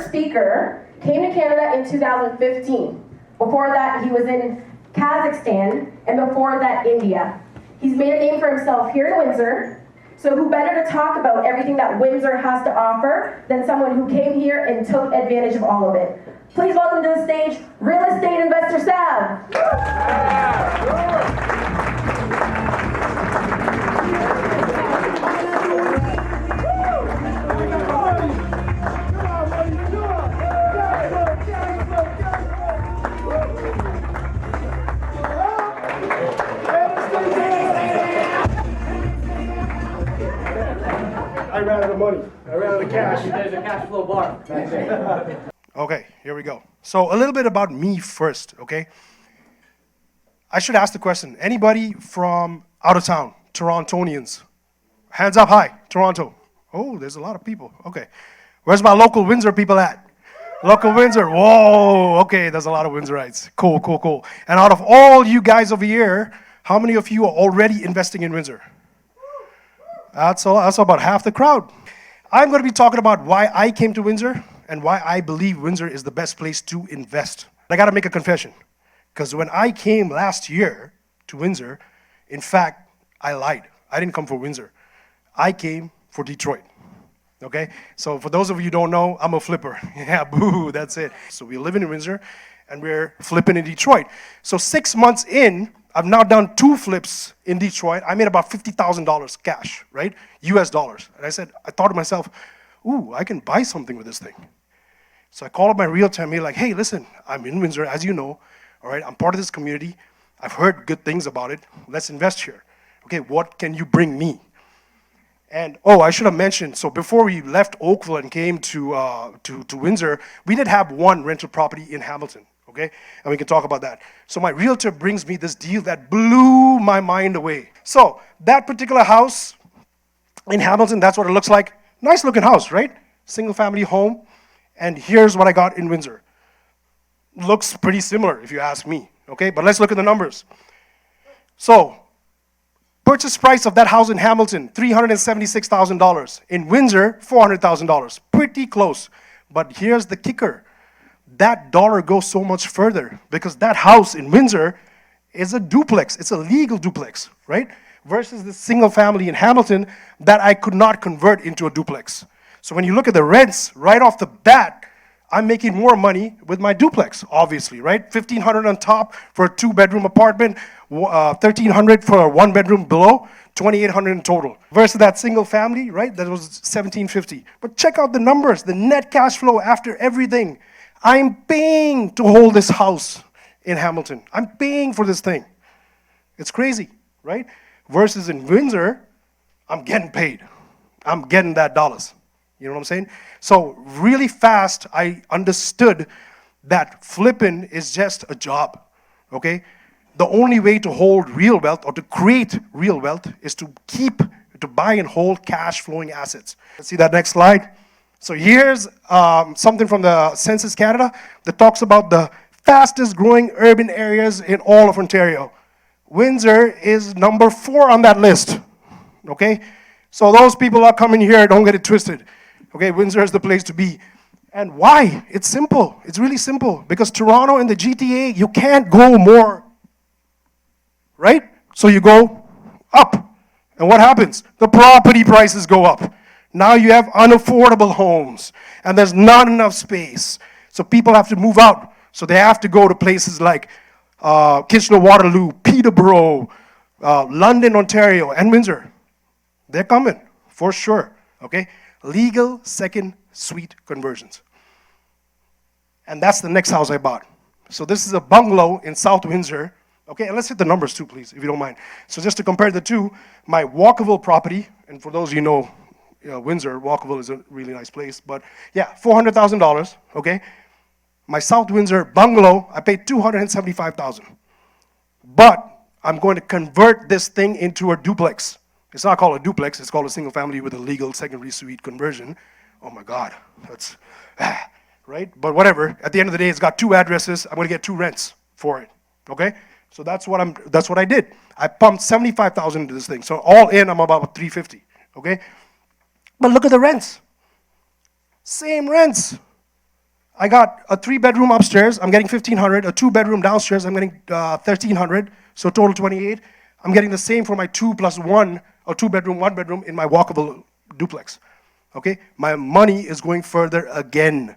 first speaker came to Canada in 2015. Before that, he was in Kazakhstan, and before that, India. He's made a name for himself here in Windsor, so who better to talk about everything that Windsor has to offer than someone who came here and took advantage of all of it. Please welcome to the stage, Real Estate Investor SAV. I ran out of money. I ran out of cash. There's a cash flow bar. Okay, here we go. So a little bit about me first, okay? I should ask the question, anybody from out of town, Torontonians? Hands up high, Toronto. Oh, there's a lot of people, okay. Where's my local Windsor people at? Local Windsor, whoa, okay, there's a lot of Windsorites. Cool, cool, cool. And out of all you guys over here, how many of you are already investing in Windsor? That's about half the crowd. I'm going to be talking about why I came to Windsor and why I believe Windsor is the best place to invest. I got to make a confession, because when I came last year to Windsor, in fact, I lied. I didn't come for Windsor. I came for Detroit. Okay? So for those of you who don't know, I'm a flipper. Yeah, boo, that's it. So we live in Windsor and we're flipping in Detroit. So 6 months in, I've now done 2 flips in Detroit. I made about $50,000 cash, right? US dollars. And I thought to myself, ooh, I can buy something with this thing. So I called up my realtor and be like, hey, listen, I'm in Windsor, as you know, all right? I'm part of this community. I've heard good things about it. Let's invest here. Okay, what can you bring me? And, oh, I should have mentioned, so before we left Oakville and came to Windsor, we did have one rental property in Hamilton. Okay, and we can talk about that. So my realtor brings me this deal that blew my mind away. So that particular house in Hamilton, that's what it looks like. Nice looking house, right? Single family home. And here's what I got in Windsor. Looks pretty similar if you ask me, okay? But let's look at the numbers. So purchase price of that house in Hamilton, $376,000. In Windsor, $400,000. Pretty close. But here's the kicker. That dollar goes so much further because that house in Windsor is a duplex. It's a legal duplex, right? Versus the single family in Hamilton that I could not convert into a duplex. So when you look at the rents right off the bat, I'm making more money with my duplex, obviously, right? $1,500 on top for a 2-bedroom apartment, $1,300 for a 1-bedroom below, $2,800 in total. Versus that single family, right? That was $1,750. But check out the numbers, the net cash flow after everything. I'm paying to hold this house in Hamilton. I'm paying for this thing. It's crazy, right? Versus in Windsor, I'm getting paid. I'm getting that dollars. You know what I'm saying? So really fast, I understood that flipping is just a job, okay? The only way to hold real wealth or to create real wealth is to buy and hold cash flowing assets. Let's see that next slide. So here's something from the Census Canada that talks about the fastest growing urban areas in all of Ontario. Windsor is number 4 on that list, okay? So those people are coming here, don't get it twisted. Okay, Windsor is the place to be. And why? It's simple. It's really simple. Because Toronto and the GTA, you can't go more, right? So you go up. And what happens? The property prices go up. Now you have unaffordable homes, and there's not enough space. So people have to move out. So they have to go to places like Kitchener-Waterloo, Peterborough, London, Ontario, and Windsor. They're coming, for sure, okay? Legal second suite conversions. And that's the next house I bought. So this is a bungalow in South Windsor. Okay, and let's hit the numbers too, please, if you don't mind. So just to compare the two, my Walkerville property, and for those of you know, Windsor, Walkerville is a really nice place, but yeah, $400,000, okay? My South Windsor bungalow, I paid $275,000. But I'm going to convert this thing into a duplex. It's not called a duplex, it's called a single family with a legal secondary suite conversion. Oh my God, that's, right? But whatever, at the end of the day, it's got 2 addresses. I'm gonna get 2 rents for it, okay? So that's what I did. I pumped $75,000 into this thing. So all in, I'm about $350,000, okay? But look at the rents. Same rents. I got a 3-bedroom upstairs, I'm getting 1,500. A 2-bedroom downstairs, I'm getting 1,300. So total 28. I'm getting the same for my 2+1, or 2-bedroom, 1-bedroom in my walkable duplex. Okay, my money is going further again.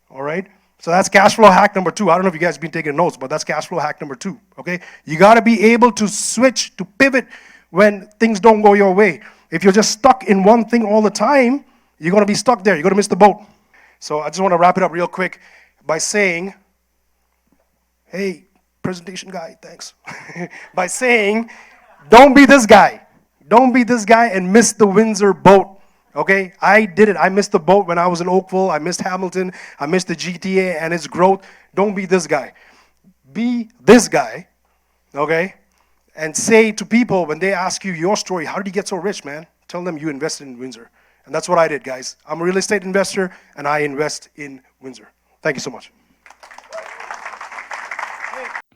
All right. So that's cash flow hack number 2. I don't know if you guys have been taking notes, but that's cash flow hack number 2. Okay, you got to be able to switch, to pivot when things don't go your way. If you're just stuck in one thing all the time, you're going to be stuck there. You're going to miss the boat. So I just want to wrap it up real quick by saying, hey, presentation guy, thanks. By saying, don't be this guy. Don't be this guy and miss the Windsor boat. Okay, I did it. I missed the boat when I was in Oakville. I missed Hamilton. I missed the GTA and its growth. Don't be this guy. Be this guy, okay? And say to people when they ask you your story, how did you get so rich, man? Tell them you invested in Windsor. And that's what I did, guys. I'm a real estate investor, and I invest in Windsor. Thank you so much.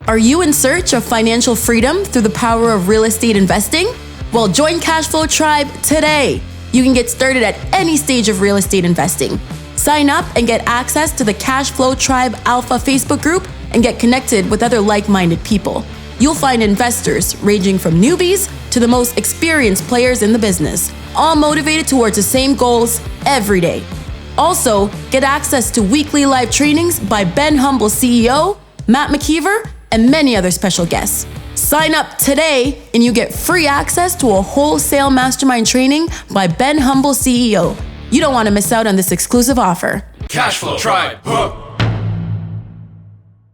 Are you in search of financial freedom through the power of real estate investing? Well, join Cashflow Tribe today. You can get started at any stage of real estate investing. Sign up and get access to the Cashflow Tribe Alpha Facebook group and get connected with other like-minded people. You'll find investors ranging from newbies to the most experienced players in the business, all motivated towards the same goals every day. Also, get access to weekly live trainings by Ben Humble's CEO, Matt McKeever, and many other special guests. Sign up today and you get free access to a wholesale mastermind training by Ben Humble CEO. You don't want to miss out on this exclusive offer. Cashflow Tribe.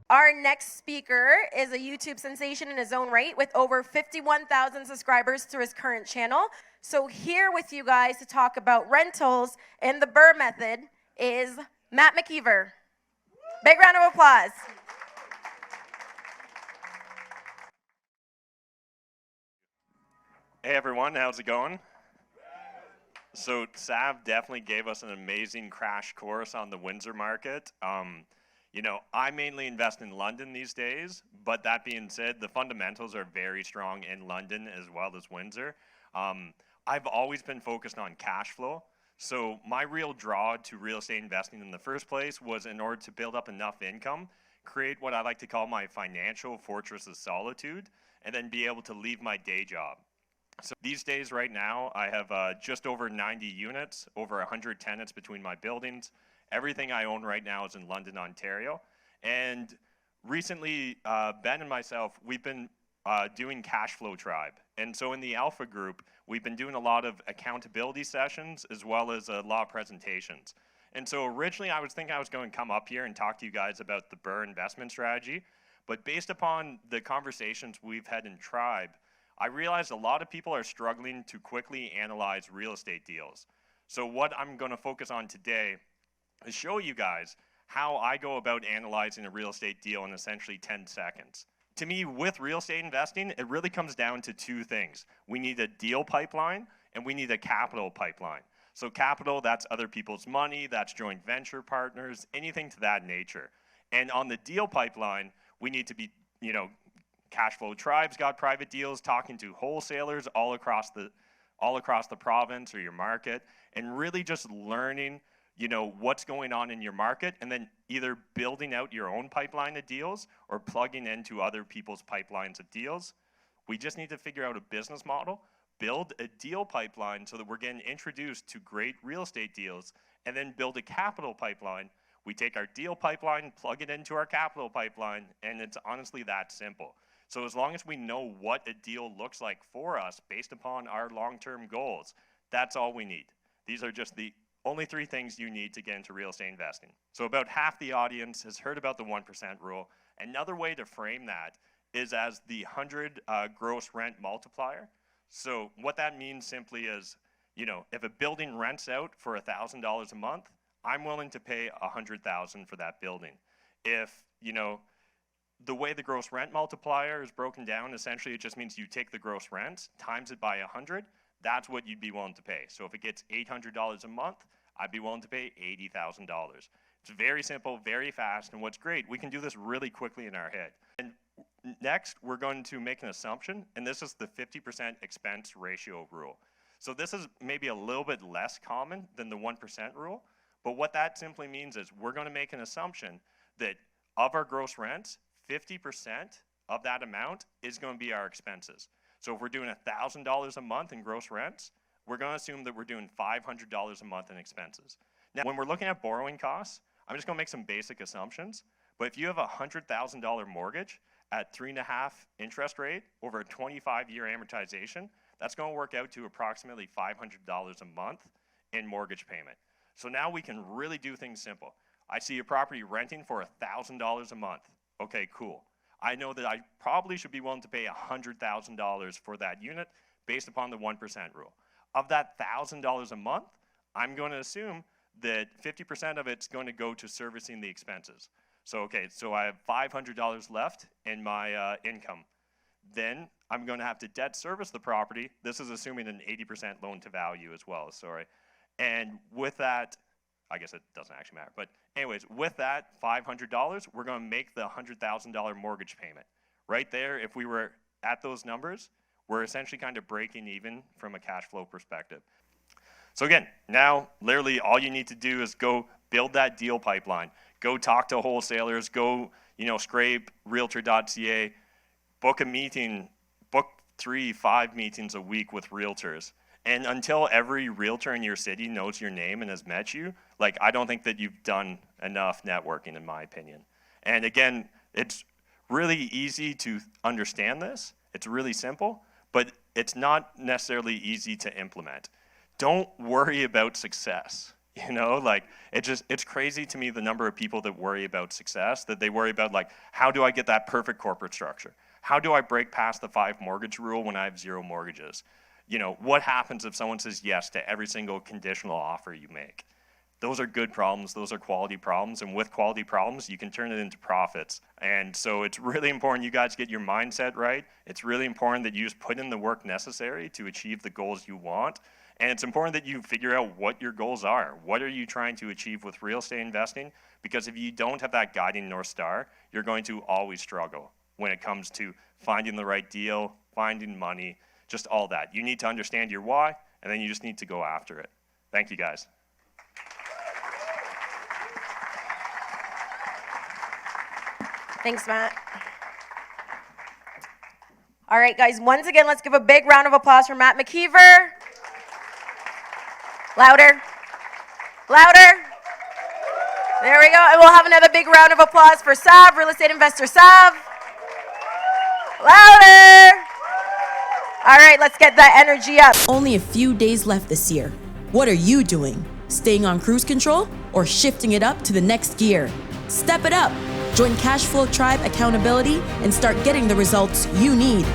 Our next speaker is a YouTube sensation in his own right with over 51,000 subscribers through his current channel. So here with you guys to talk about rentals and the BRRRR method is Matt McKeever. Big round of applause. Hey everyone, how's it going? So SAV definitely gave us an amazing crash course on the Windsor market. You know, I mainly invest in London these days, but that being said, the fundamentals are very strong in London as well as Windsor. I've always been focused on cash flow. So my real draw to real estate investing in the first place was in order to build up enough income, create what I like to call my financial fortress of solitude, and then be able to leave my day job. So these days right now, I have just over 90 units, over 100 tenants between my buildings. Everything I own right now is in London, Ontario. And recently, Ben and myself, we've been doing Cashflow Tribe. And so in the Alpha group, we've been doing a lot of accountability sessions as well as a lot of presentations. And so originally I was thinking I was going to come up here and talk to you guys about the BRRRR investment strategy. But based upon the conversations we've had in Tribe, I realized a lot of people are struggling to quickly analyze real estate deals. So what I'm going to focus on today is show you guys how I go about analyzing a real estate deal in essentially 10 seconds. To me, with real estate investing, it really comes down to 2 things. We need a deal pipeline and we need a capital pipeline. So capital, that's other people's money, that's joint venture partners, anything to that nature. And on the deal pipeline, we need to be, you know, Cashflow Tribe's got private deals, talking to wholesalers all across the province or your market, and really just learning, you know, what's going on in your market, and then either building out your own pipeline of deals or plugging into other people's pipelines of deals. We just need to figure out a business model, build a deal pipeline so that we're getting introduced to great real estate deals, and then build a capital pipeline. We take our deal pipeline, plug it into our capital pipeline, and it's honestly that simple. So as long as we know what a deal looks like for us based upon our long-term goals, that's all we need. These are just the only 3 things you need to get into real estate investing. So about half the audience has heard about the 1% rule. Another way to frame that is as the 100 gross rent multiplier. So what that means simply is, you know, if a building rents out for $1,000 a month, I'm willing to pay $100,000 for that building. If, you know, the way the gross rent multiplier is broken down, essentially it just means you take the gross rent, times it by 100, that's what you'd be willing to pay. So if it gets $800 a month, I'd be willing to pay $80,000. It's very simple, very fast, and what's great, we can do this really quickly in our head. And next, we're going to make an assumption, and this is the 50% expense ratio rule. So this is maybe a little bit less common than the 1% rule, But what that simply means is we're going to make an assumption that of our gross rents, 50% of that amount is going to be our expenses. So if we're doing $1,000 a month in gross rents, we're going to assume that we're doing $500 a month in expenses. Now, when we're looking at borrowing costs, I'm just going to make some basic assumptions. But if you have a $100,000 mortgage at 3.5% interest rate over a 25-year amortization, that's going to work out to approximately $500 a month in mortgage payment. So now we can really do things simple. I see a property renting for $1,000 a month. Okay, cool. I know that I probably should be willing to pay $100,000 for that unit based upon the 1% rule. Of that $1,000 a month, I'm going to assume that 50% of it's going to go to servicing the expenses. So, okay, so I have $500 left in my income. Then I'm going to have to debt service the property. This is assuming an 80% loan to value as well, sorry. And with that, I guess it doesn't actually matter. But anyways, with that $500, we're going to make the $100,000 mortgage payment. Right there, if we were at those numbers, we're essentially kind of breaking even from a cash flow perspective. So again, now literally all you need to do is go build that deal pipeline. Go talk to wholesalers, go, scrape realtor.ca, book a meeting, book 3-5 meetings a week with realtors. And until every realtor in your city knows your name and has met you, I don't think that you've done enough networking, in my opinion. And again, it's really easy to understand this. It's really simple, but it's not necessarily easy to implement. Don't worry about success. It's crazy to me the number of people that worry about success, that they worry about how do I get that perfect corporate structure? How do I break past the 5 mortgage rule when I have 0 mortgages? What happens if someone says yes to every single conditional offer you make? Those are good problems, those are quality problems, and with quality problems, you can turn it into profits. And so it's really important you guys get your mindset right. It's really important that you just put in the work necessary to achieve the goals you want. And it's important that you figure out what your goals are. What are you trying to achieve with real estate investing? Because if you don't have that guiding North Star, you're going to always struggle when it comes to finding the right deal, finding money, just all that. You need to understand your why, and then you just need to go after it. Thank you, guys. Thanks, Matt. All right, guys, once again, let's give a big round of applause for Matt McKeever. Louder. Louder. There we go. And we'll have another big round of applause for SAV, Real Estate Investor SAV. Louder. All right, let's get that energy up. Only a few days left this year. What are you doing? Staying on cruise control or shifting it up to the next gear? Step it up. Join Cashflow Tribe Accountability and start getting the results you need.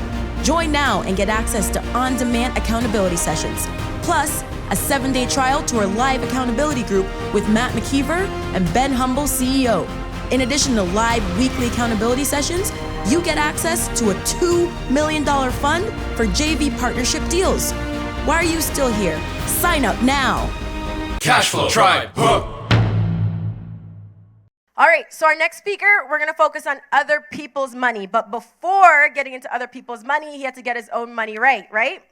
Join now and get access to on-demand accountability sessions, plus a 7-day trial to our live accountability group with Matt McKeever and Ben Humble, CEO. In addition to live weekly accountability sessions, you get access to a $2 million fund for JV partnership deals. Why are you still here? Sign up now. Cashflow Tribe. Huh. All right, so our next speaker, we're going to focus on other people's money. But before getting into other people's money, he had to get his own money right?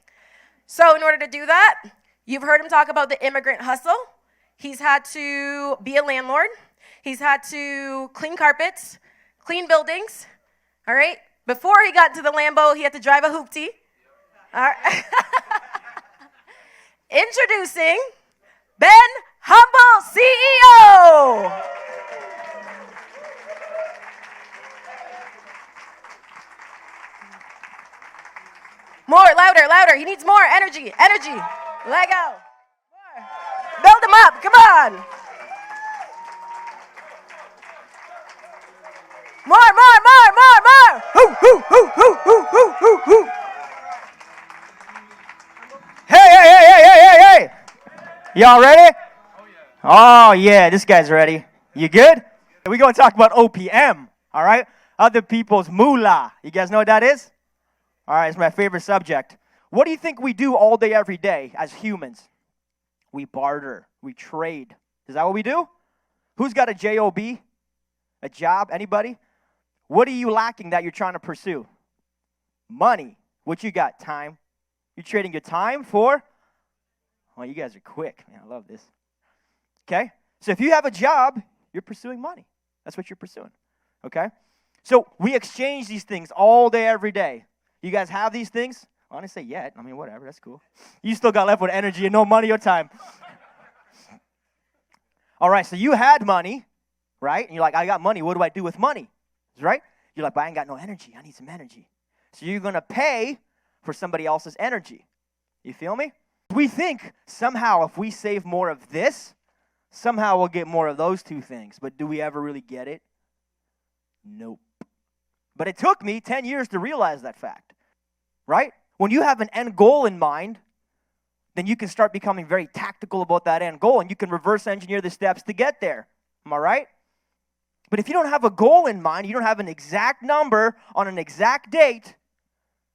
So in order to do that, you've heard him talk about the immigrant hustle. He's had to be a landlord. He's had to clean carpets, clean buildings. All right? Before he got to the Lambo, he had to drive a hoopty. All right. Introducing Ben Humble, CEO. More, louder. He needs more energy. Let go. More. Build him up. Come on. More. Hoo. Hey. Y'all ready? Oh, yeah, this guy's ready. You good? We're going to talk about OPM, all right? Other people's moolah. You guys know what that is? All right, it's my favorite subject. What do you think we do all day, every day as humans? We barter. We trade. Is that what we do? Who's got a job? A job? Anybody? What are you lacking that you're trying to pursue? Money. What you got? Time. You're trading your time for? Oh, you guys are quick. Man, I love this. Okay? So if you have a job, you're pursuing money. That's what you're pursuing, okay? So we exchange these things all day, every day. You guys have these things? I didn't say yet. I mean, whatever, that's cool. You still got left with energy and no money or time. All right, so you had money, right? And you're like, I got money. What do I do with money? Right? You're like, but I ain't got no energy. I need some energy. So you're going to pay for somebody else's energy. You feel me? We think somehow if we save more of this, somehow we'll get more of those two things. But do we ever really get it? Nope. But it took me 10 years to realize that fact, right? When you have an end goal in mind, then you can start becoming very tactical about that end goal, and you can reverse engineer the steps to get there. Am I right? But if you don't have a goal in mind, you don't have an exact number on an exact date,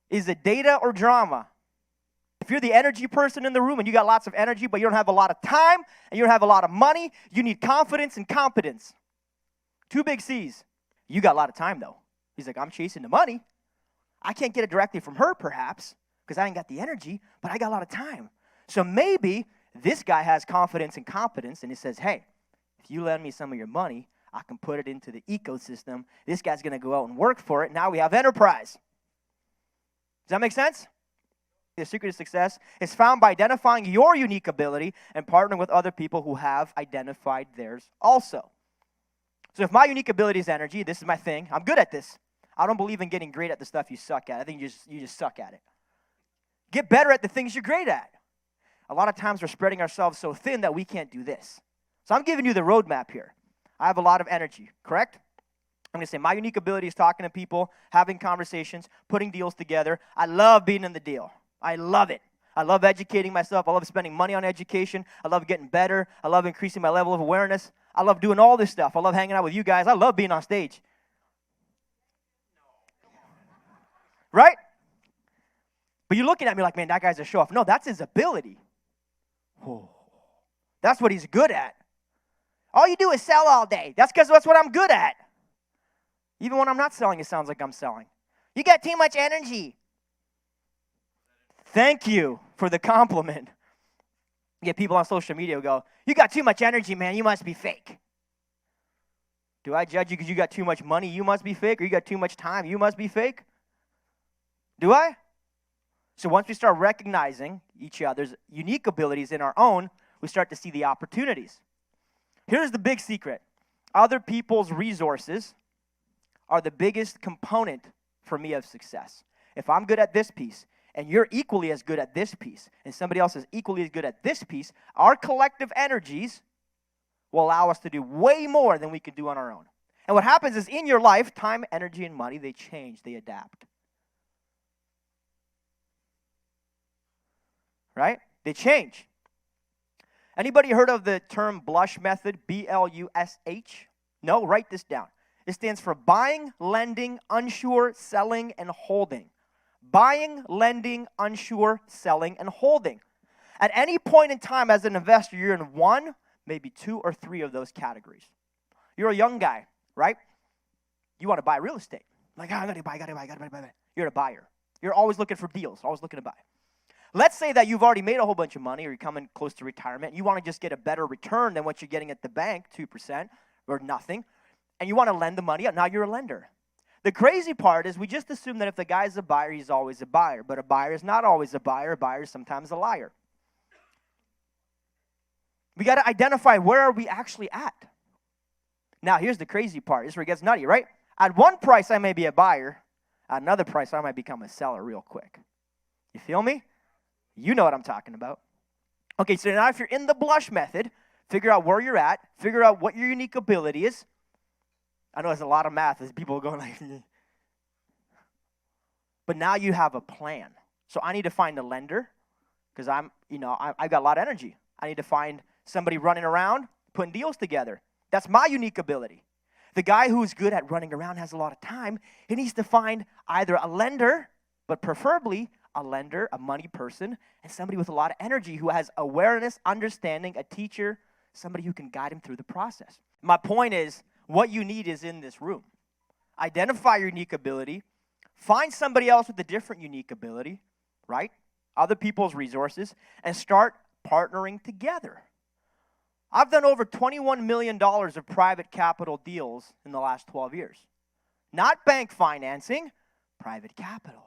is it data or drama? If you're the energy person in the room and you got lots of energy, but you don't have a lot of time and you don't have a lot of money, you need confidence and competence. 2 big C's. You got a lot of time, though. He's like, I'm chasing the money. I can't get it directly from her, perhaps, because I ain't got the energy, but I got a lot of time. So maybe this guy has confidence and competence, and he says, hey, if you lend me some of your money, I can put it into the ecosystem. This guy's going to go out and work for it. Now we have enterprise. Does that make sense? The secret of success is found by identifying your unique ability and partnering with other people who have identified theirs also. So if my unique ability is energy, this is my thing. I'm good at this. I don't believe in getting great at the stuff you suck at. I think you just suck at it. Get better at the things you're great at. A lot of times we're spreading ourselves so thin that we can't do this. So I'm giving you the roadmap here. I have a lot of energy, correct? I'm going to say my unique ability is talking to people, having conversations, putting deals together. I love being in the deal. I love it. I love educating myself. I love spending money on education. I love getting better. I love increasing my level of awareness. I love doing all this stuff. I love hanging out with you guys. I love being on stage. Right? But you're looking at me like, man, that guy's a show-off. No, that's his ability. Oh, that's what he's good at. All you do is sell all day. That's because that's what I'm good at. Even when I'm not selling, it sounds like I'm selling. You got too much energy. Thank you for the compliment. You get people on social media who go, you got too much energy, man. You must be fake. Do I judge you because you got too much money? You must be fake. Or you got too much time? You must be fake. Do I? So once we start recognizing each other's unique abilities in our own, we start to see the opportunities. Here's the big secret. Other people's resources are the biggest component for me of success. If I'm good at this piece, and you're equally as good at this piece, and somebody else is equally as good at this piece, our collective energies will allow us to do way more than we can do on our own. And what happens is in your life, time, energy, and money, they change, they adapt. Right? They change. Anybody heard of the term blush method, B-L-U-S-H? No? Write this down. It stands for buying, lending, unsure, selling, and holding. Buying, lending, unsure, selling, and holding. At any point in time as an investor, you're in one, maybe 2 or 3 of those categories. You're a young guy, right? You want to buy real estate. Like, I gotta buy. You're a buyer. You're always looking for deals, always looking to buy. Let's say that you've already made a whole bunch of money or you're coming close to retirement. You want to just get a better return than what you're getting at the bank, 2% or nothing, and you want to lend the money out. Now you're a lender. The crazy part is we just assume that if the guy's a buyer, he's always a buyer. But a buyer is not always a buyer. A buyer is sometimes a liar. We got to identify where are we actually at. Now, here's the crazy part. This is where it gets nutty, right? At one price, I may be a buyer. At another price, I might become a seller real quick. You feel me? You know what I'm talking about. Okay, so now if you're in the blush method, figure out where you're at, figure out what your unique ability is. I know there's a lot of math as people are going like, but now you have a plan. So I need to find a lender because I've got a lot of energy. I need to find somebody running around, putting deals together. That's my unique ability. The guy who's good at running around has a lot of time. He needs to find either a lender, but preferably a lender, a money person, and somebody with a lot of energy who has awareness, understanding, a teacher, somebody who can guide him through the process. My point is, what you need is in this room. Identify your unique ability. Find somebody else with a different unique ability, right? Other people's resources, and start partnering together. I've done over $21 million of private capital deals in the last 12 years. Not bank financing, private capital.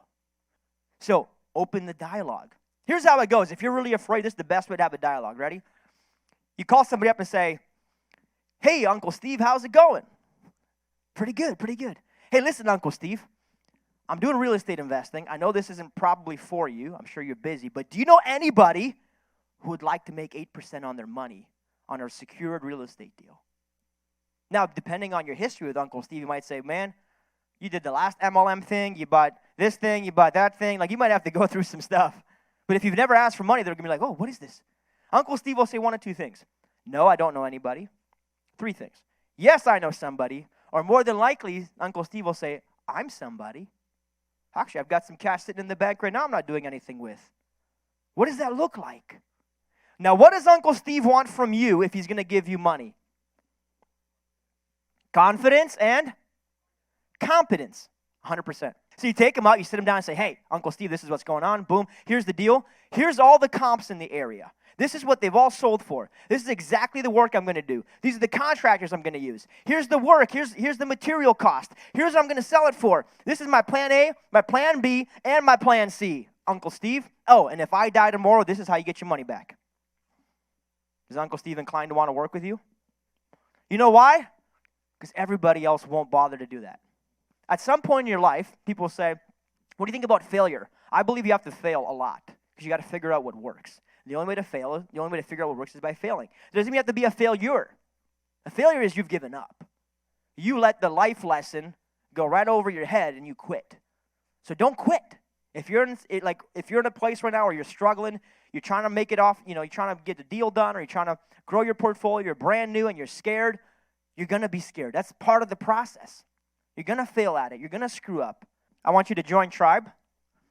So open the dialogue. Here's how it goes. If you're really afraid, this is the best way to have a dialogue. Ready? You call somebody up and say, hey, Uncle Steve, how's it going? Pretty good, pretty good. Hey, listen, Uncle Steve, I'm doing real estate investing. I know this isn't probably for you. I'm sure you're busy. But do you know anybody who would like to make 8% on their money on a secured real estate deal? Now, depending on your history with Uncle Steve, you might say, man, you did the last MLM thing, you bought this thing, you bought that thing. Like, you might have to go through some stuff. But if you've never asked for money, they're going to be like, oh, what is this? Uncle Steve will say one of two things. No, I don't know anybody. 3 things. Yes, I know somebody. Or more than likely, Uncle Steve will say, I'm somebody. Actually, I've got some cash sitting in the bank right now I'm not doing anything with. What does that look like? Now, what does Uncle Steve want from you if he's going to give you money? Confidence and competence. 100%. So you take him out, you sit him down and say, hey, Uncle Steve, this is what's going on. Boom. Here's the deal. Here's all the comps in the area. This is what they've all sold for. This is exactly the work I'm going to do. These are the contractors I'm going to use. Here's the work. Here's the material cost. Here's what I'm going to sell it for. This is my plan A, my plan B, and my plan C, Uncle Steve. Oh, and if I die tomorrow, this is how you get your money back. Is Uncle Steve inclined to want to work with you? You know why? Because everybody else won't bother to do that. At some point in your life, people say, what do you think about failure? I believe you have to fail a lot because you got to figure out what works. The only way to figure out what works is by failing. It doesn't mean you have to be a failure. A failure is you've given up. You let the life lesson go right over your head and you quit. So don't quit. If you're in a place right now where you're struggling, you're trying to make it off, you're trying to get the deal done, or you're trying to grow your portfolio, you're brand new and you're scared, you're going to be scared. That's part of the process. You're going to fail at it. You're going to screw up. I want you to join Tribe.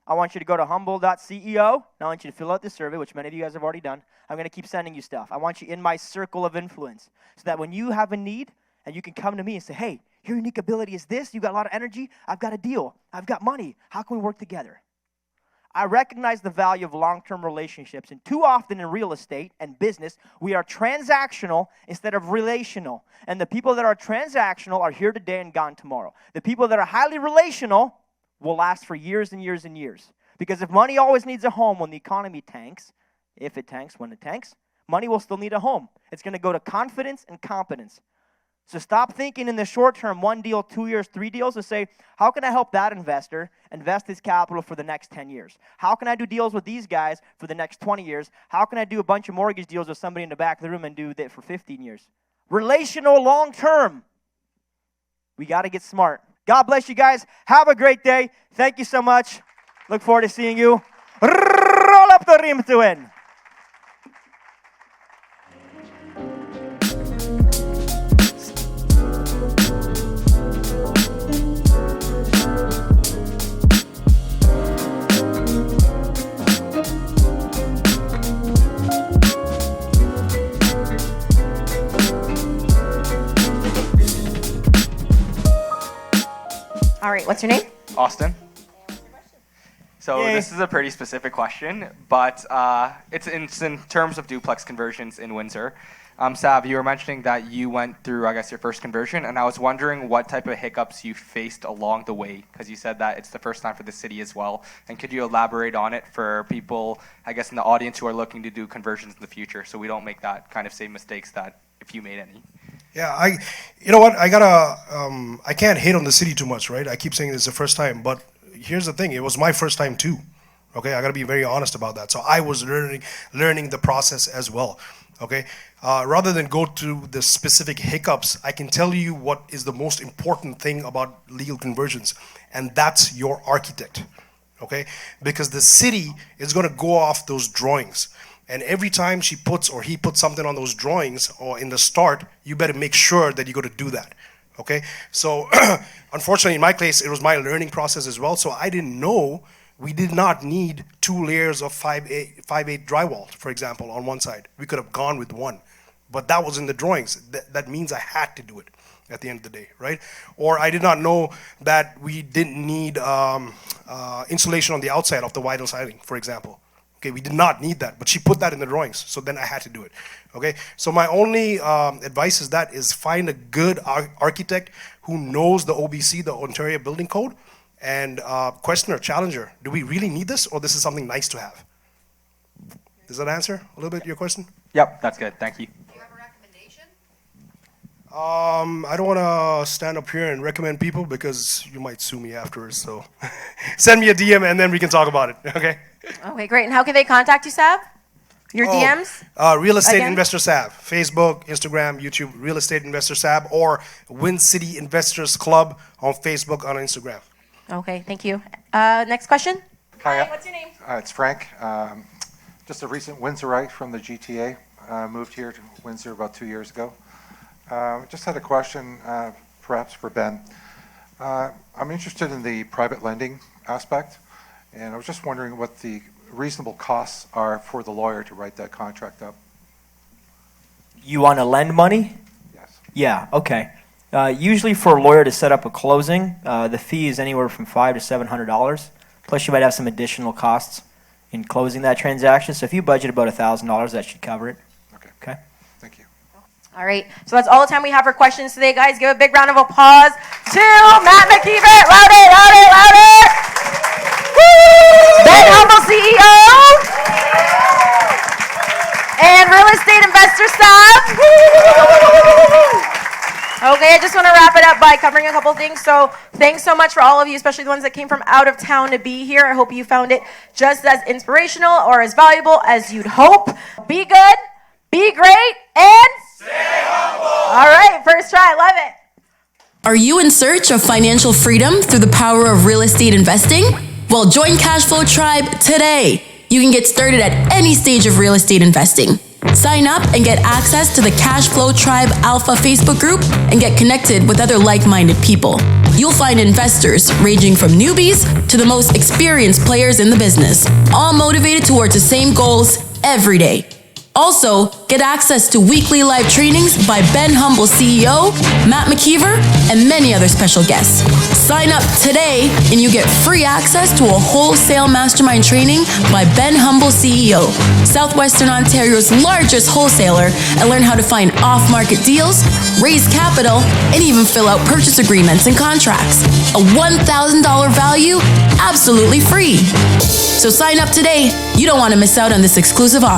I want you to go to humble.ceo. And I want you to fill out this survey, which many of you guys have already done. I'm going to keep sending you stuff. I want you in my circle of influence so that when you have a need and you can come to me and say, hey, your unique ability is this. You've got a lot of energy. I've got a deal. I've got money. How can we work together? I recognize the value of long-term relationships. And too often in real estate and business, we are transactional instead of relational. And the people that are transactional are here today and gone tomorrow. The people that are highly relational will last for years and years and years. Because if money always needs a home when the economy tanks, if it tanks, when it tanks, money will still need a home. It's going to go to confidence and competence. So stop thinking in the short term, 1 deal, 2 years, 3 deals, and say, how can I help that investor invest his capital for the next 10 years? How can I do deals with these guys for the next 20 years? How can I do a bunch of mortgage deals with somebody in the back of the room and do that for 15 years? Relational long term. We got to get smart. God bless you guys. Have a great day. Thank you so much. Look forward to seeing you. Roll up the rim to win. All right, what's your name? Austin. So Yay. this is a pretty specific question, but it's in terms of duplex conversions in Windsor. Sav, you were mentioning that you went through, I guess, your first conversion, and I was wondering what type of hiccups you faced along the way, because you said that it's the first time for the city as well. And could you elaborate on it for people, I guess, in the audience who are looking to do conversions in the future, so we don't make that kind of same mistakes that if you made any? Yeah, you know what, I can't hate on the city too much, right? I keep saying it's the first time, but here's the thing, it was my first time too, okay? I gotta be very honest about that. So I was learning the process as well, okay? Rather than go to the specific hiccups, I can tell you what is the most important thing about legal conversions, and that's your architect, okay? Because the city is gonna go off those drawings. And every time she puts or he puts something on those drawings or in the start, you better make sure that you're going to do that, okay? So unfortunately, in my case, it was my learning process as well. So I didn't know we did not need 2 layers of 5/8 drywall, for example, on one side. We could have gone with one, but that was in the drawings. That means I had to do it at the end of the day, right? Or I did not know that we didn't need insulation on the outside of the vinyl siding, for example. Okay, we did not need that, but she put that in the drawings, so then I had to do it. Okay, so my only advice is find a good architect who knows the OBC, the Ontario Building Code, and question her, challenge her. Do we really need this, or this is something nice to have? Does that answer a little bit your question? Yep, that's good. Thank you. Do you have a recommendation? I don't want to stand up here and recommend people because you might sue me afterwards. So send me a DM and then we can talk about it. Okay. Okay, great. And how can they contact you, Sav? Your DMs? Real Estate Again? Investor SAV, Facebook, Instagram, YouTube, Real Estate Investor SAV, or Wind City Investors Club on Facebook, on Instagram. Okay, thank you. Next question? Hi, What's your name? it's Frank. Just a recent Windsorite from the GTA. Moved here to Windsor about 2 years ago. Just had a question, perhaps for Ben. I'm interested in the private lending aspect, and I was just wondering what the reasonable costs are for the lawyer to write that contract up. You want to lend money? Yes. Yeah, okay. Usually for a lawyer to set up a closing, the fee is anywhere from $500 to $700. Plus you might have some additional costs in closing that transaction. So if you budget about $1,000, that should cover it. Okay. Okay. Thank you. All right, so that's all the time we have for questions today, guys. Give a big round of applause to Matt McKeever. Louder, louder, louder. Ben Humble, CEO. And Real Estate Investor SAV. Okay, I just want to wrap it up by covering a couple things. So thanks so much for all of you, especially the ones that came from out of town to be here. I hope you found it just as inspirational or as valuable as you'd hope. Be good, be great, and stay humble. All right, first try, love it. Are you in search of financial freedom through the power of real estate investing? Well, join Cashflow Tribe today. You can get started at any stage of real estate investing. Sign up and get access to the Cashflow Tribe Alpha Facebook group and get connected with other like-minded people. You'll find investors ranging from newbies to the most experienced players in the business, all motivated towards the same goals every day. Also, get access to weekly live trainings by Ben Humble CEO, Matt McKeever, and many other special guests. Sign up today and you get free access to a wholesale mastermind training by Ben Humble CEO, Southwestern Ontario's largest wholesaler, and learn how to find off-market deals, raise capital, and even fill out purchase agreements and contracts. A $1,000 value, absolutely free. So sign up today. You don't want to miss out on this exclusive offer.